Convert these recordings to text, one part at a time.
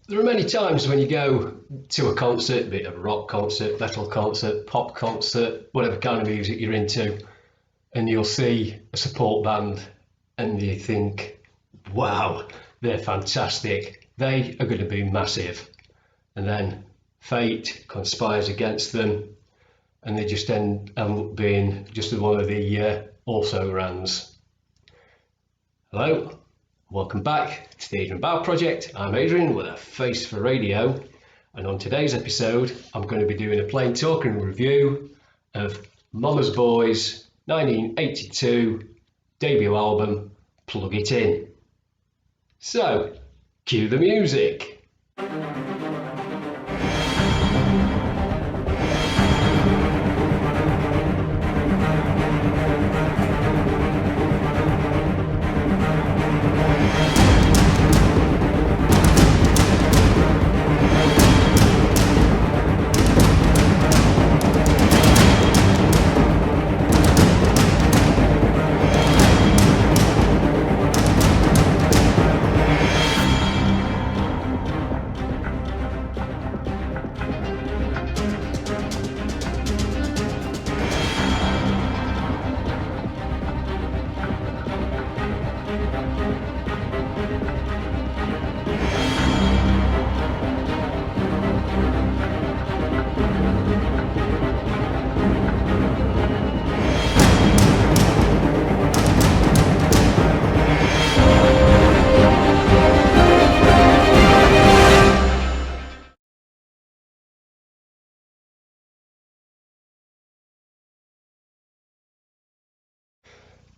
There are many times when you go to a concert, be it a rock concert, metal concert, pop concert, whatever kind of music you're into, and you'll see a support band and you think, wow, they're fantastic. They are going to be massive. And then fate conspires against them and they just end up being just one of the also-rans. Hello. Welcome back to the Adrian Project. I'm Adrian with a face for radio, and on today's episode I'm going to be doing a plain talking review of Mama's Boys' 1982 debut album, Plug It In. So, cue the music.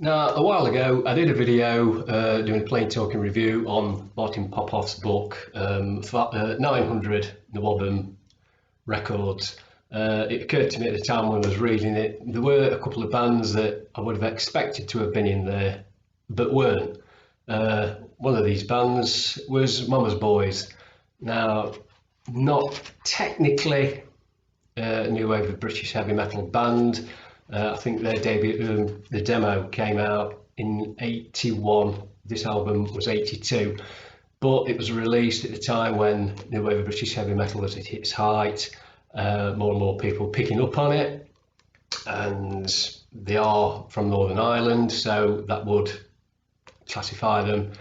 Now, a while ago, I did a video doing a plain talking review on Martin Popoff's book, 900 Album Records. It occurred to me at the time when I was reading it, there were a couple of bands that I would have expected to have been in there, but weren't. One of these bands was Mama's Boys. Now, not technically a new wave of British heavy metal band. I think their debut, the demo came out in 81. This album was 82, but it was released at the time when new wave of British heavy metal was at its height. More and more people picking up on it, and they are from Northern Ireland, so that would classify them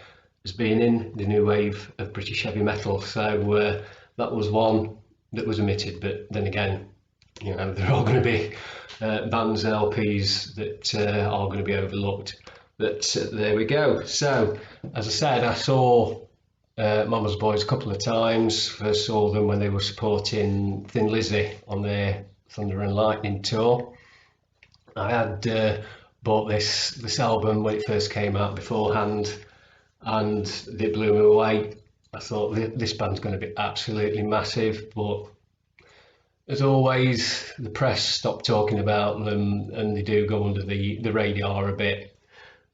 as being in the new wave of British heavy metal. So that was one that was omitted, but then again, you know, they're all going to be bands and LPs that are going to be overlooked. But there we go. So, as I said, I saw Mama's Boys a couple of times. First saw them when they were supporting Thin Lizzy on their Thunder and Lightning tour. I had bought this album when it first came out beforehand, and it blew me away. I thought this band's going to be absolutely massive, but as always, the press stopped talking about them and they do go under the radar a bit.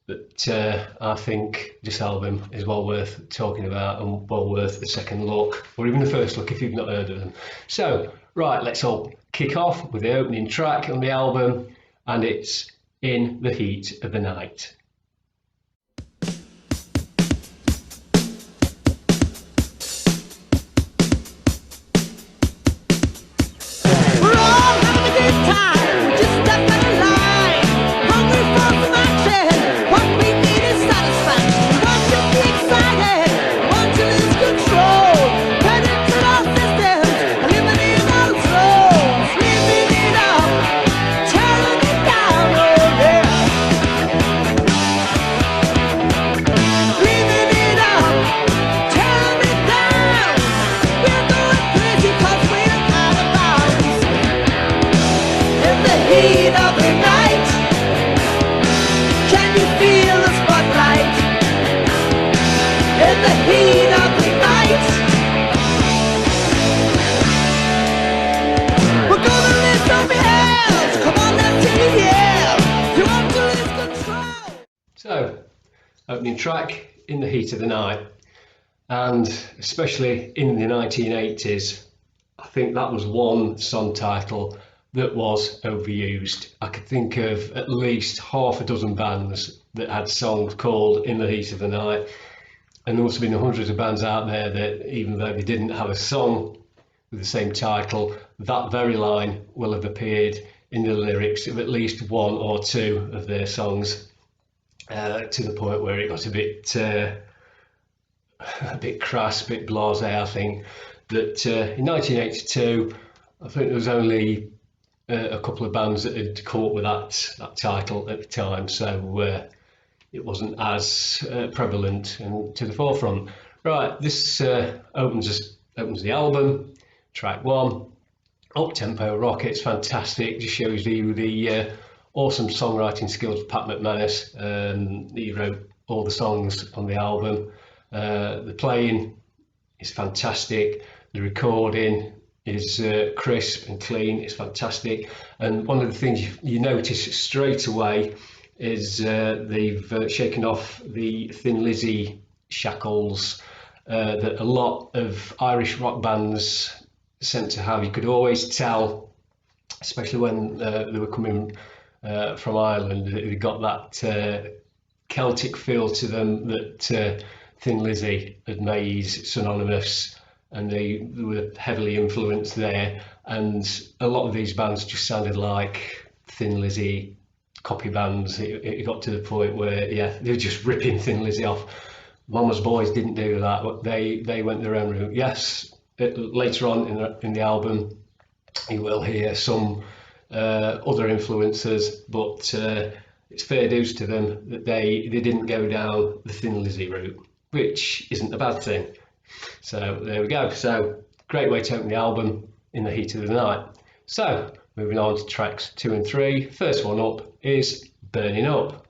But I think this album is well worth talking about and well worth a second look, or even the first look if you've not heard of them. So, right, let's all kick off with the opening track on the album, and it's In the Heat of the Night. So, opening track, In the Heat of the Night, and especially in the 1980s, I think that was one song title that was overused. I could think of at least half a dozen bands that had songs called In the Heat of the Night, and there must have been hundreds of bands out there that, even though they didn't have a song with the same title, that very line will have appeared in the lyrics of at least one or two of their songs, to the point where it got a bit crass, a bit blasé. I think that in 1982, I think there was only a couple of bands that had caught with that title at the time, so it wasn't as prevalent and to the forefront. Right, this opens the album, track 1, up-tempo rock. It's fantastic, just shows you the awesome songwriting skills of Pat McManus. He wrote all the songs on the album. The playing is fantastic, the recording is crisp and clean. It's fantastic, and one of the things you notice straight away is they've shaken off the Thin Lizzy shackles that a lot of Irish rock bands seem to have. You could always tell, especially when they were coming from Ireland, that they got that Celtic feel to them that Thin Lizzy had made synonymous, and they were heavily influenced there. And a lot of these bands just sounded like Thin Lizzy copy bands. It got to the point where, yeah, they were just ripping Thin Lizzy off. Mama's Boys didn't do that. They went their own route. Yes, later on in the album, you will hear some other influences, but it's fair dues to them that they didn't go down the Thin Lizzy route, which isn't a bad thing. So there we go. So great way to open the album in the heat of the night. So moving on to tracks 2 and 3. First one up is Burning Up.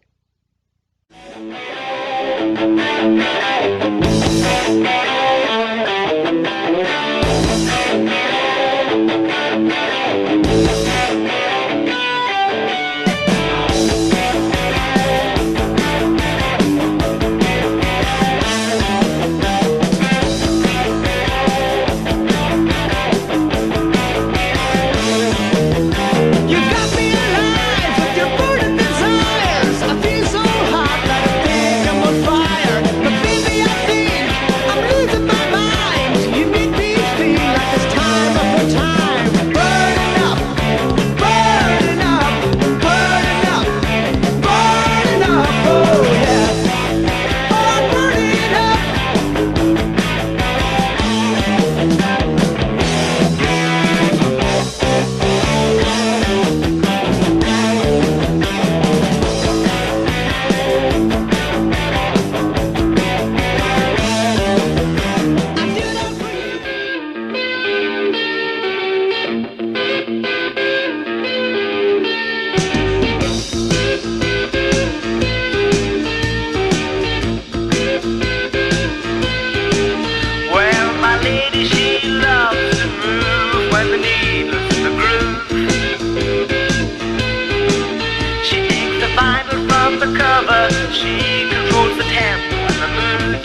She controls the tempo and the mood.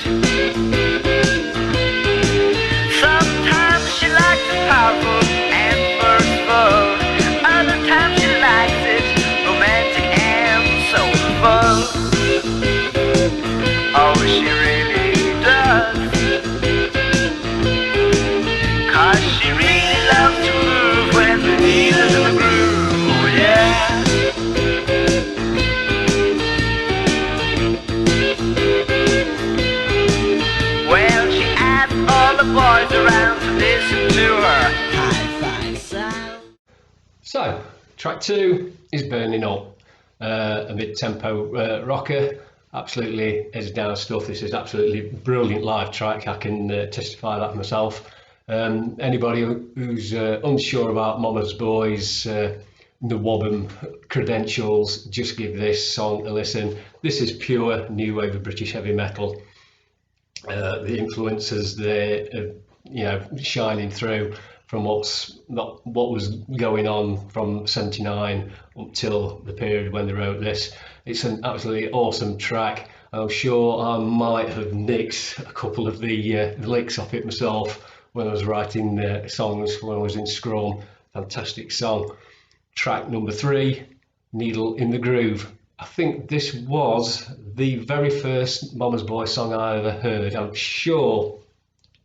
Sometimes she likes it powerful and forceful. Other times she likes it romantic and soulful. Oh, she really does. 'Cause she really loves to move when the needle's in the groove. Oh yeah. Boys around to listen to her hi-fi sound. So, track 2 is Burning Up, a mid-tempo rocker. Absolutely heads down stuff. This is absolutely brilliant live track. I can testify that myself. Anybody who's unsure about Mama's Boys, the Wobbum credentials, just give this song a listen. This is pure new wave of British heavy metal. The influences there, shining through from what was going on from '79 up till the period when they wrote this. It's an absolutely awesome track. I'm sure I might have nicked a couple of the licks off it myself when I was writing songs when I was in Scrum. Fantastic song. Track number 3, Needle in the Groove. I think this was the very first Mama's Boy song I ever heard. I'm sure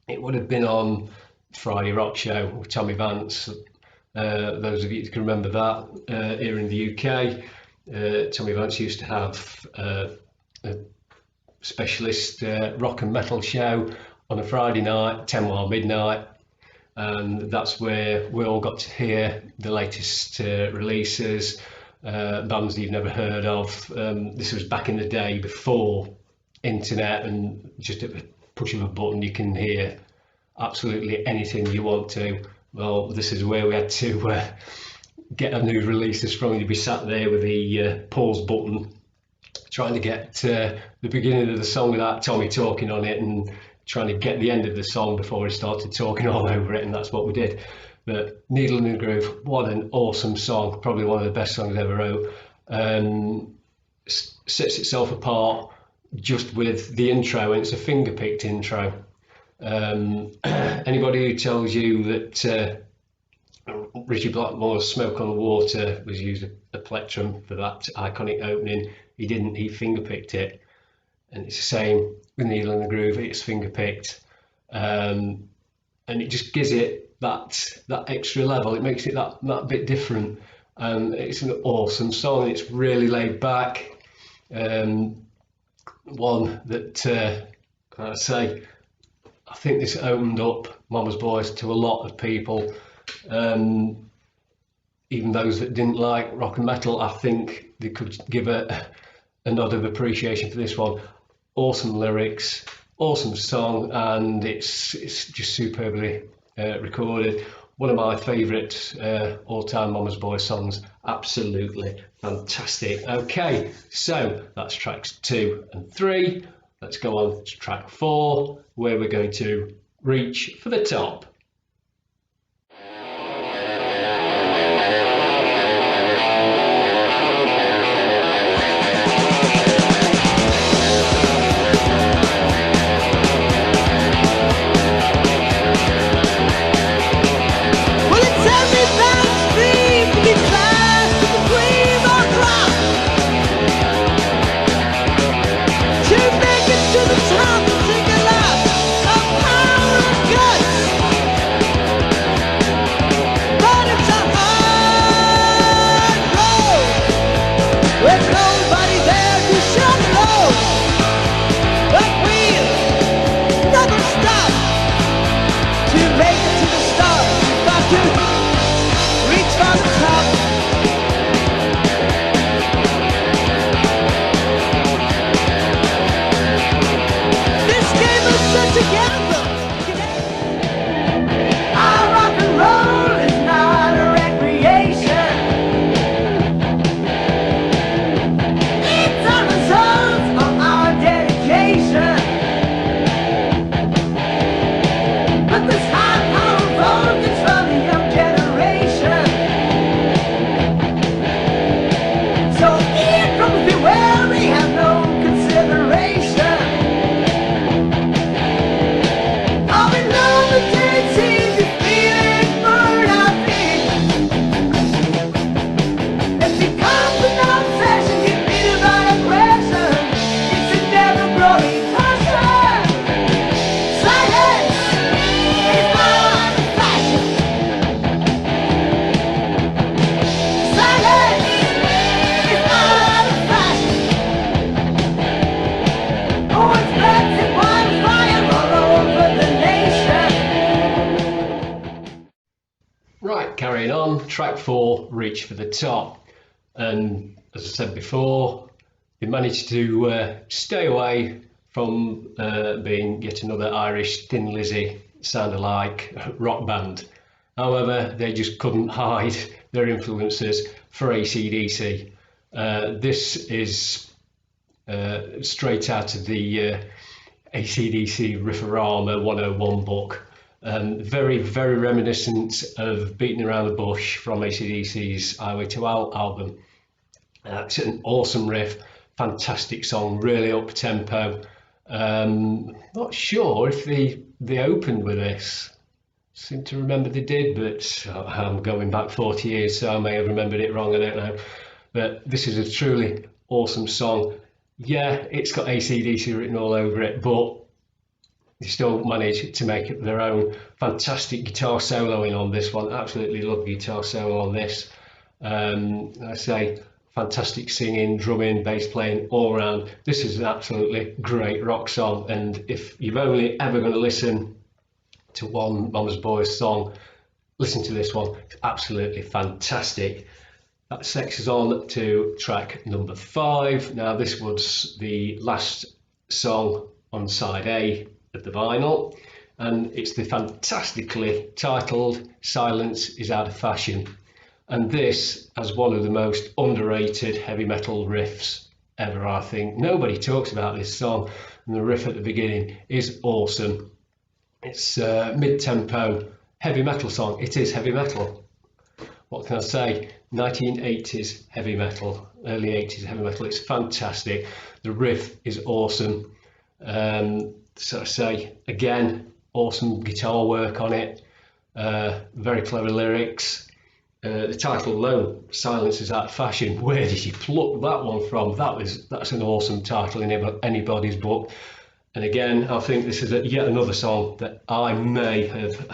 it would have been on Friday Rock Show with Tommy Vance. Those of you who can remember that, here in the UK, Tommy Vance used to have a specialist rock and metal show on a Friday night, 10 while midnight, and that's where we all got to hear the latest releases, bands that you've never heard of. This was back in the day before internet, and just at the push of a button you can hear absolutely anything you want to. Well, this is where we had to get a new releases from. You'd be sat there with the pause button trying to get the beginning of the song without Tommy talking on it, and trying to get the end of the song before he started talking all over it, and that's what we did. But Needle in the Groove, what an awesome song, probably one of the best songs I ever wrote. Sets itself apart just with the intro, and it's a finger-picked intro. Anybody who tells you that Richie Blackmore's Smoke on the Water was used a plectrum for that iconic opening, he didn't, he finger-picked it. And it's the same with Needle in the Groove, it's finger-picked. And it just gives it that extra level, it makes it that bit different. It's an awesome song, it's really laid back. One that, I think this opened up Mama's Boys to a lot of people. Even those that didn't like rock and metal, I think they could give a nod of appreciation for this one. Awesome lyrics, awesome song, and it's just superbly recorded. One of my favourite all-time Mama's Boy songs. Absolutely fantastic. Okay, so that's tracks 2 and 3. Let's go on to track 4, where we're going to reach for the top. Carrying on, track 4, Reach for the Top. And as I said before, they managed to stay away from being yet another Irish Thin Lizzy sound-alike rock band. However, they just couldn't hide their influences for AC/DC. This is straight out of the AC/DC Riffarama 101 book. Very, very reminiscent of Beating Around the Bush from AC/DC's Highway to Hell album. It's an awesome riff, fantastic song, really up tempo. Not sure if they opened with this. Seem to remember they did, but I'm going back 40 years, so I may have remembered it wrong, I don't know. But this is a truly awesome song. Yeah, it's got AC/DC written all over it, but they still manage to make it their own. Fantastic guitar soloing on this one. Absolutely love guitar solo on this. I say fantastic singing, drumming, bass playing all around. This is an absolutely great rock song, and if you've only ever going to listen to one Mama's Boys song, listen to this one. It's absolutely fantastic. That takes us on to track number 5. Now this was the last song on side A of the vinyl, and it's the fantastically titled Silence is Out of Fashion. And this as one of the most underrated heavy metal riffs ever, I think. Nobody talks about this song, and the riff at the beginning is awesome. It's mid-tempo heavy metal song. It is heavy metal. What can I say? 1980s heavy metal, early 80s heavy metal. It's fantastic. The riff is awesome. So I say, again, awesome guitar work on it. Very clever lyrics. The title alone, Silence is Out of Fashion. Where did you pluck that one from? That's an awesome title in anybody's book. And again, I think this is yet another song that I may have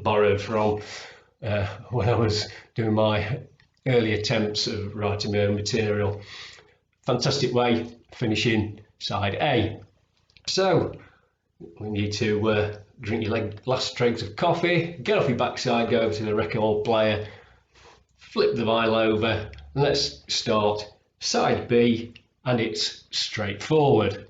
borrowed from when I was doing my early attempts of writing my own material. Fantastic way finishing side A. So we need to drink your last dregs of coffee, get off your backside, go over to the record player, flip the vinyl over, and let's start side B, and it's straightforward.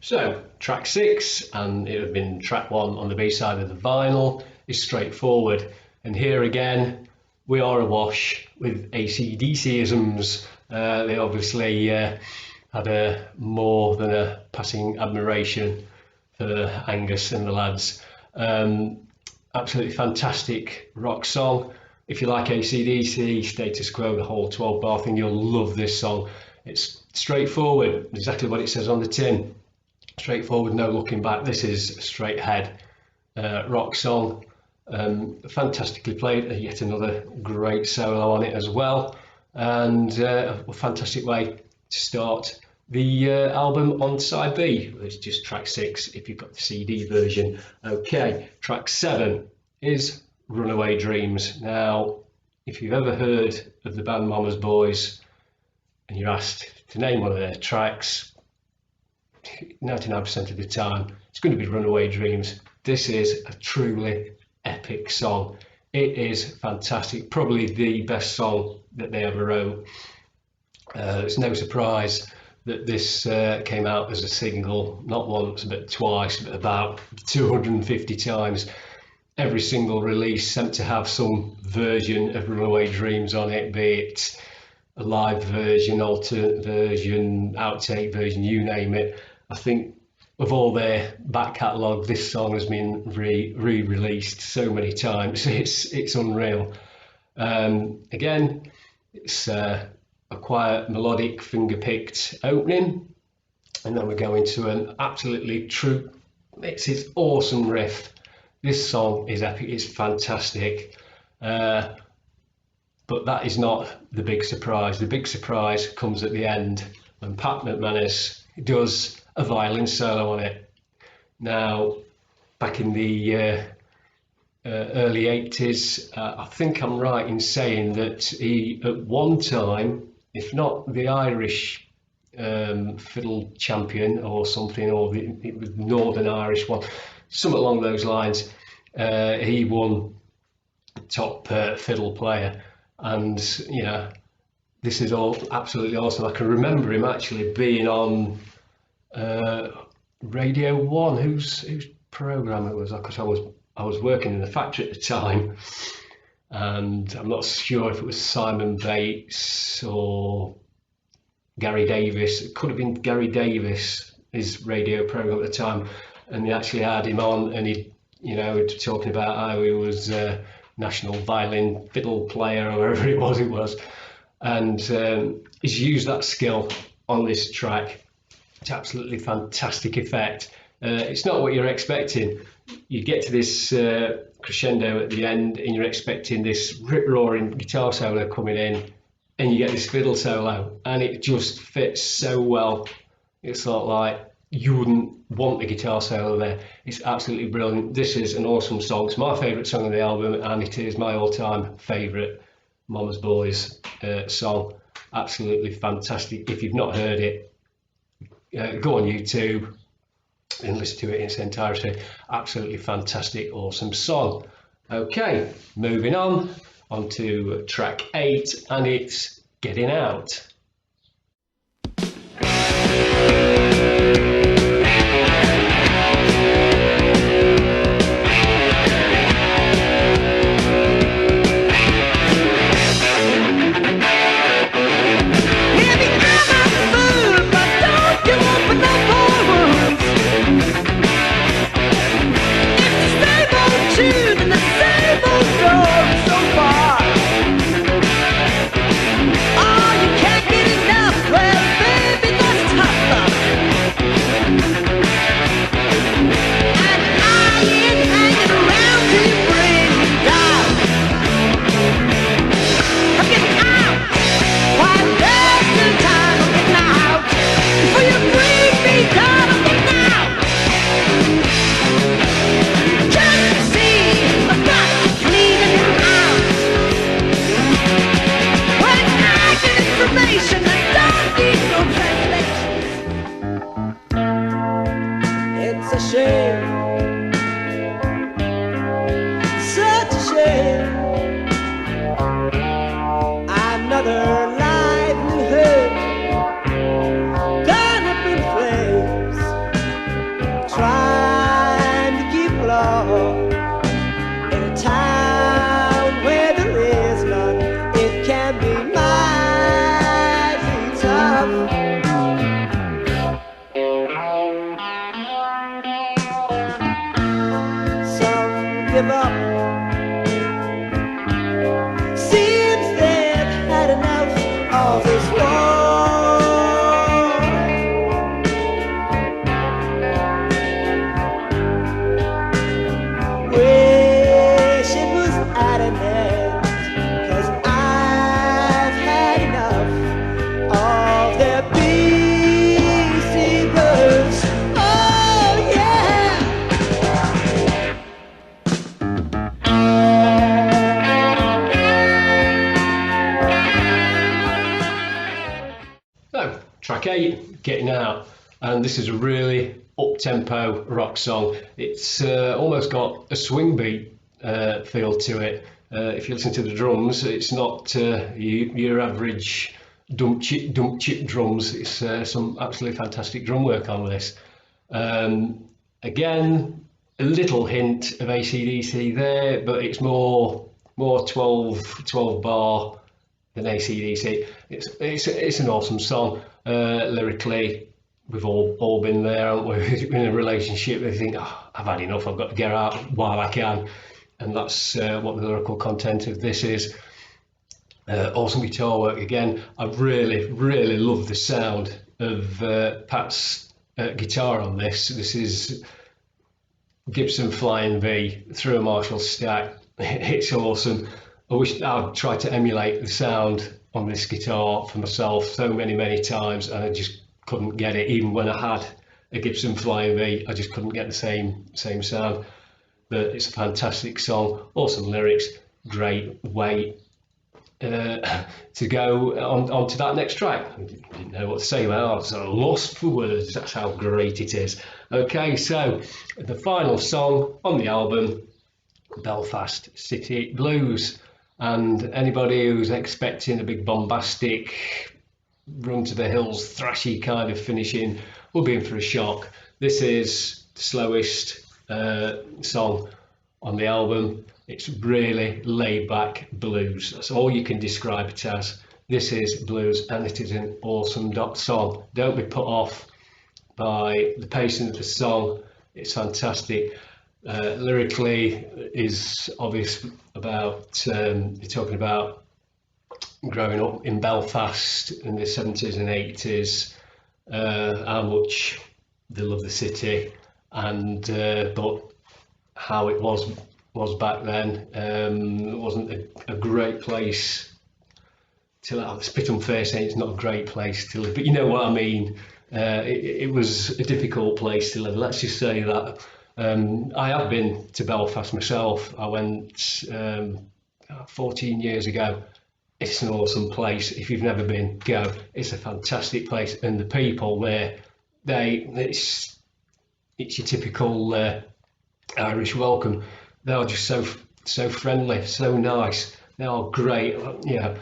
So track 6, and it had been track 1 on the B side of the vinyl, is straightforward. And here again, we are awash with AC/DC-isms. They obviously had more than a passing admiration for Angus and the lads. Absolutely fantastic rock song. If you like AC/DC, Status Quo, the whole 12-bar thing, you'll love this song. It's straightforward, exactly what it says on the tin. Straightforward, no looking back. This is a straight ahead rock song. Fantastically played, yet another great solo on it as well, and a fantastic way to start the album on side B. It's just track 6 if you've got the CD version. Okay, track 7 is Runaway Dreams. Now if you've ever heard of the band Mama's Boys and you're asked to name one of their tracks, 99% of the time it's going to be Runaway Dreams. This is a truly epic song. It is fantastic, probably the best song that they ever wrote. It's no surprise that this came out as a single, not once but twice, but about 250 times. Every single release seemed to have some version of Runaway Dreams on it, be it a live version, alternate version, outtake version, you name it. I think of all their back catalogue, this song has been re-released so many times. It's unreal. Again, it's a quiet, melodic, finger-picked opening, and then we go into an absolutely true. It's his awesome riff. This song is epic. It's fantastic. But that is not the big surprise. The big surprise comes at the end when Pat McManus does a violin solo on it. Now, back in the early 80s, I think I'm right in saying that he, at one time, if not the Irish fiddle champion or something, or it was Northern Irish one, something along those lines, he won top fiddle player. And you know, this is all absolutely awesome. I can remember him actually being on Radio 1, whose program it was, because I was working in the factory at the time, and I'm not sure if it was Simon Bates or Gary Davis. It could have been Gary Davis, his radio program at the time, and they actually had him on, and he, you know, talking about how he was national violin fiddle player or wherever it was, and he's used that skill on this track to absolutely fantastic effect. It's not what you're expecting. You get to this crescendo at the end and you're expecting this rip-roaring guitar solo coming in, and you get this fiddle solo, and it just fits so well. It's not like you wouldn't want a guitar solo there. It's absolutely brilliant. This is an awesome song. It's my favourite song on the album, and it is my all-time favourite Mama's Boys song. Absolutely fantastic. If you've not heard it, go on YouTube and listen to it in its entirety. Absolutely fantastic, awesome song. Okay, moving on to track 8, and it's Getting Out. Oh, you can't Track 8, Getting Out, and this is a really up-tempo rock song. It's almost got a swing beat feel to it. If you listen to the drums, it's not your average dump chip drums. It's some absolutely fantastic drum work on this. Again, a little hint of AC/DC there, but it's more 12 bar than AC/DC. It's an awesome song. Lyrically, we've all been there, haven't we? In a relationship, they think, oh, I've had enough, I've got to get out while I can. And that's what the lyrical content of this is. Awesome guitar work again. I really love the sound of Pat's guitar on this. This is Gibson Flying V through a Marshall stack. It's awesome. I wish I'd tried to emulate the sound on this guitar for myself so many times, and I just couldn't get it. Even when I had a Gibson Flying V, I just couldn't get the same sound. But it's a fantastic song, awesome lyrics, great weight. To go on to that next track, I didn't know what to say about it. I was lost for words. That's how great it is. Okay, so the final song on the album, Belfast City Blues, and anybody who's expecting a big bombastic run to the hills thrashy kind of finishing will be in for a shock. This is the slowest song on the album. It's really laid back blues. That's all you can describe it as. This is blues, and it is an awesome song. Don't be put off by the pacing of the song. It's fantastic. Lyrically is obvious about you're talking about growing up in Belfast in the 70s and 80s, how much they love the city, and but how it was back then. It wasn't a great place to live. It's a bit unfair saying it's not a great place to live, but you know what I mean. It was a difficult place to live, let's just say that. I have been to Belfast myself. I went 14 years ago. It's an awesome place. If you've never been, go. It's a fantastic place, and the people there, it's your typical Irish welcome. They are just so friendly, so nice. They are great. Yeah.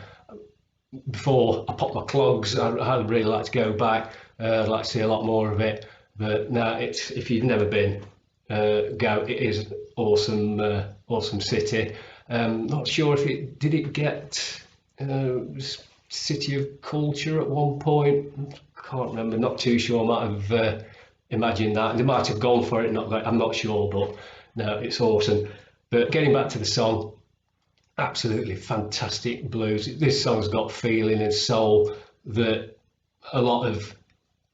Before I pop my clogs, I'd really like to go back. I'd like to see a lot more of it. But no, if you've never been, go. It is awesome city. Not sure if did it get City of Culture at one point. Can't remember. Not too sure. I might have imagined that. They might have gone for it. I'm not sure, but no, it's awesome. But getting back to the song, absolutely fantastic blues. This song's got feeling and soul that a lot of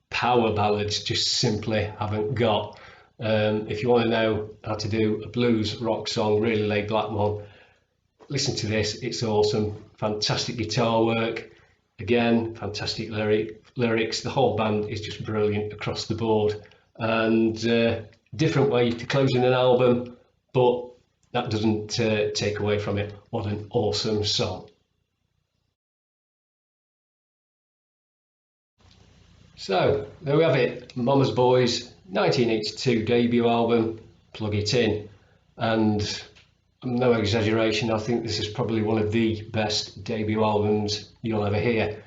power ballads just simply haven't got. If you want to know how to do a blues rock song, really laid back one, listen to this. It's awesome. Fantastic guitar work. Again, fantastic lyrics. The whole band is just brilliant across the board. And different way to closing an album, but that doesn't take away from it. What an awesome song. So there we have it, Mama's Boys 1982 debut album, Plug It In. And no exaggeration, I think this is probably one of the best debut albums you'll ever hear.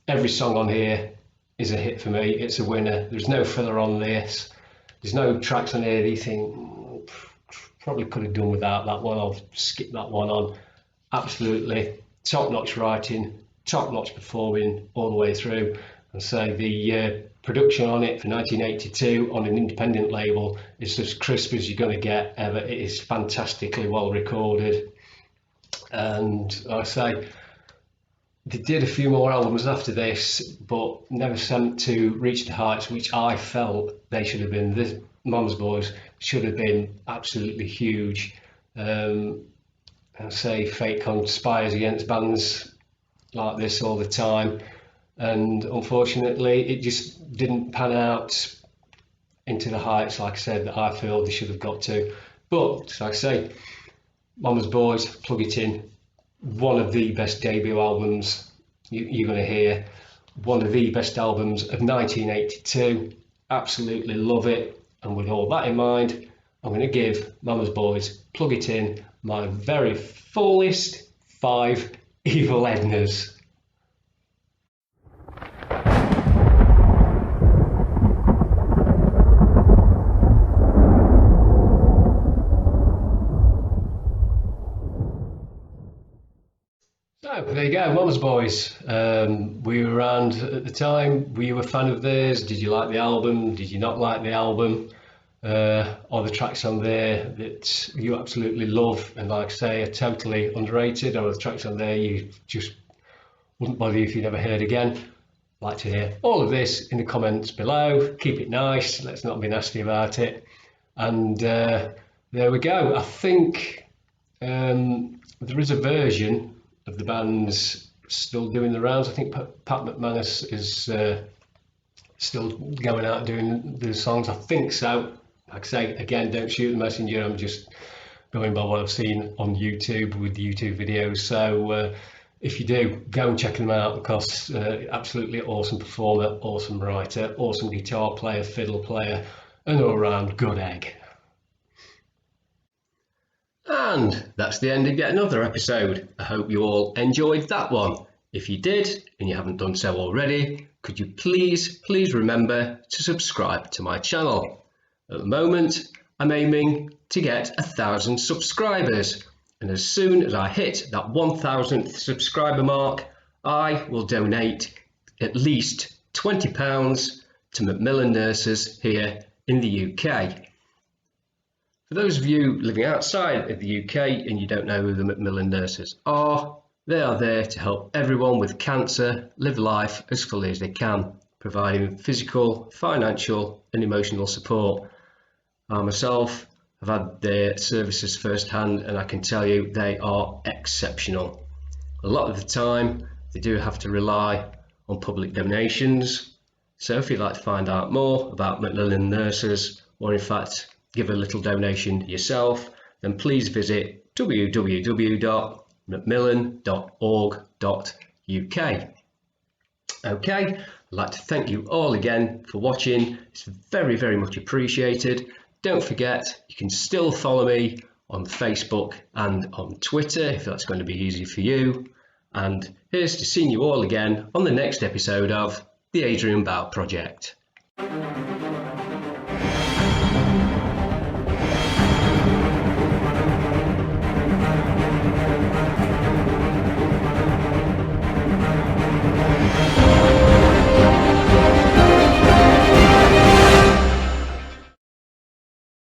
Every song on here is a hit for me. It's a winner. There's no filler on this. There's no tracks on here that you think probably could have done without that one. I'll skip that one on. Absolutely top-notch writing, top-notch performing all the way through. And so the production on it for 1982 on an independent label is as crisp as you're going to get ever. It is fantastically well recorded. And like I say, they did a few more albums after this, but never seemed to reach the heights which I felt they should have been. This Mama's Boys should have been absolutely huge. I say fate conspires against bands like this all the time, and unfortunately it just didn't pan out into the heights, like I said, that I feel they should have got to. But like I say, Mama's Boys, Plug It In, one of the best debut albums you're going to hear. one of the best albums of 1982. Absolutely love it. And with all that in mind, I'm going to give Mama's Boys Plug It In my very fullest 5 Evil Ednas. So there you go, Mama's Boys. We were around at the time. Were you a fan of theirs? Did you like the album? Did you not like the album? Are the tracks on there that you absolutely love and, like I say, are totally underrated? Or are the tracks on there you just wouldn't bother you if you never heard again? I'd like to hear all of this in the comments below. Keep it nice. Let's not be nasty about it. And there we go. I think there is a version of the band's still doing the rounds. I think Pat McManus is still going out doing the songs. I think so. Like I say, again, don't shoot the messenger. I'm just going by what I've seen on YouTube with the YouTube videos. So if you do, go and check them out, because absolutely awesome performer, awesome writer, awesome guitar player, fiddle player, an all-round good egg. And that's the end of yet another episode. I hope you all enjoyed that one. If you did, and you haven't done so already, could you please remember to subscribe to my channel. At the moment, I'm aiming to get 1,000 subscribers. And as soon as I hit that 1,000th subscriber mark, I will donate at least £20 to Macmillan Nurses here in the UK. For those of you living outside of the UK and you don't know who the Macmillan Nurses are, they are there to help everyone with cancer live life as fully as they can, providing physical, financial and emotional support. I myself have had their services firsthand, and I can tell you they are exceptional. A lot of the time they do have to rely on public donations, so if you'd like to find out more about Macmillan Nurses, or in fact give a little donation yourself, then please visit www.macmillan.org.uk. Okay, I'd like to thank you all again for watching. It's very, very much appreciated. Don't forget, you can still follow me on Facebook and on Twitter if that's going to be easy for you. And here's to seeing you all again on the next episode of the Adrian Bout Project.